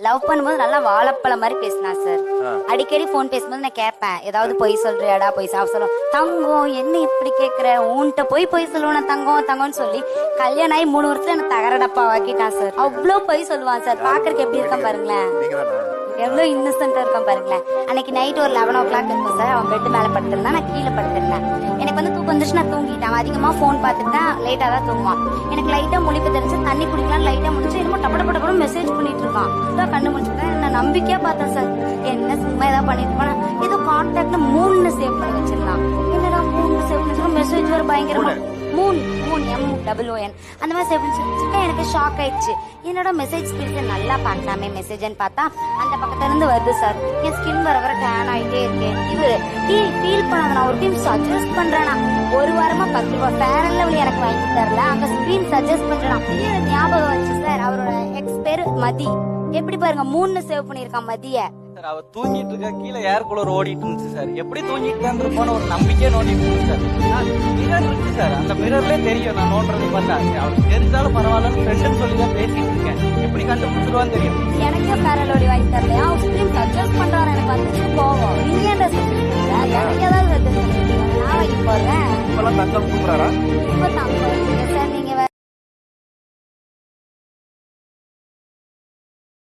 Love பண்ணும்போது நல்லா வாழைப்பழம் மாதிரி பேசினா சார். அடிக்கடி போன் பேசும்போது நான் கேட்பேன், ஏதாவது பொய் சொல்றியாடா, பொய் சொல்லும். தங்கம் என்ன இப்படி கேக்குற, உன்கிட்ட பொய் சொல்லுவேன் தங்கம் தங்கம்னு சொல்லி கல்யாணம் ஆகி 3 வருஷத்துல என்ன தகரடப்பா ஆக்கிட்டான் சார். அவ்வளவு பொய் சொல்லுவான் சார். பாக்குறதுக்கு எப்படி இருக்கான் பாருங்களேன், எவ்வளவு இன்னசென்டா இருக்கான் பாருங்களேன். அன்னைக்கு நைட் ஒரு 11 o'clock இருக்கும் சார். அவன் பெட் மேல படுத்திருந்தான், நான் கீழே படுத்திருந்தேன். எனக்கு வந்து தூக்கம் வந்துச்சு, நான் தூங்கிட்டேன். அதிகமா போன் பார்த்துட்டேன், லேட்டா தான் தூங்குவான். எனக்கு லைட்டா முழிப்பு தெரிஞ்சு தண்ணி குடிக்கலாம் லைட்டா முடிச்சு என்னமோ டப்பட மெசேஜ் பண்ணிட்டு இருக்கான். இதான் கண்ணு முடிச்சுட்டேன். நான் நம்பிக்கையா பார்த்தேன் சார். என்ன சும்மா ஏதாவது பண்ணிட்டு இருப்பானா, ஏதோ கான்டாக்ட்ல 3 சேவ் பண்ணி வச்சிருந்தான். என்னடா 3 சேவ் பண்ணி மெசேஜ் வர பயங்கரமா மூன் MOON அந்த மாதிரி சேவ் பண்ணி வச்சிருக்கேன். எனக்கு ஷாக் ஆயிடுச்சு. என்னோட மெசேஜ் ஸ்பீட் நல்லா பார்க்கலாமே மெசேஜ்ன்னு பார்த்தா அந்த பக்கத்துல இருந்து வருது சார். என் ஸ்கின் வர டேன் ஆயிட்டே இருக்கேன். இவரு ஃபீல் பண்ணாத, நான் ஒரு டைம் சஜஸ்ட் பண்றேன்னா 1 வாரமா 10 ரூபாய் ஃபேர் அண்ட் லவ்லி எனக்கு வாங்கி தரல, அங்க ஸ்கிரீன் சஜஸ்ட் பண்றேன். அப்படியே ஞாபகம் வச்சு சார். அவரோட எக்ஸ் பேரு மதி. எப்படி பாருங்க 3 சேவ் பண்ணிருக்கான் மதிய. சார் அவ தூங்கிட்டு இருக்கா, கீழே ஏர் கூலர் ஓடிட்டு இருந்துச்சு சார். எப்படி தூங்கிட்டு இருந்திருப்போன்னு ஒரு நம்பிக்கையே நோண்டிட்டு இருந்துச்சு சார். மிரர் இருக்கு சார், அந்த மிரர்லயே தெரியும் நான் நோண்டுறது பார்த்தா. அவளுக்கு தெரிஞ்சாலும் பரவாயில்லன்னு ஃப்ரெண்டுன்னு சொல்லி தான் பேசிட்டு இருக்கேன். எப்படி கண்டுபிடிச்சிருவான்னு தெரியும். எனக்கே ஃபேர் அண்ட் லவ்லி வாங்கி தரலையா, அவர் ஸ்கிரீன் சஜஸ்ட் பண்றாரு. எனக்கு வந்துச்சு போவோம். நீங்க என்ன எனக்கு ஏதாவது சஜஸ்ட் பண்ணிருக்கீங்க, நான் வாங்கி போடுறேன். இப்பெல்லாம் தங்கம் கூப்பிடுறாரா? இப்ப தங்கம் சார்.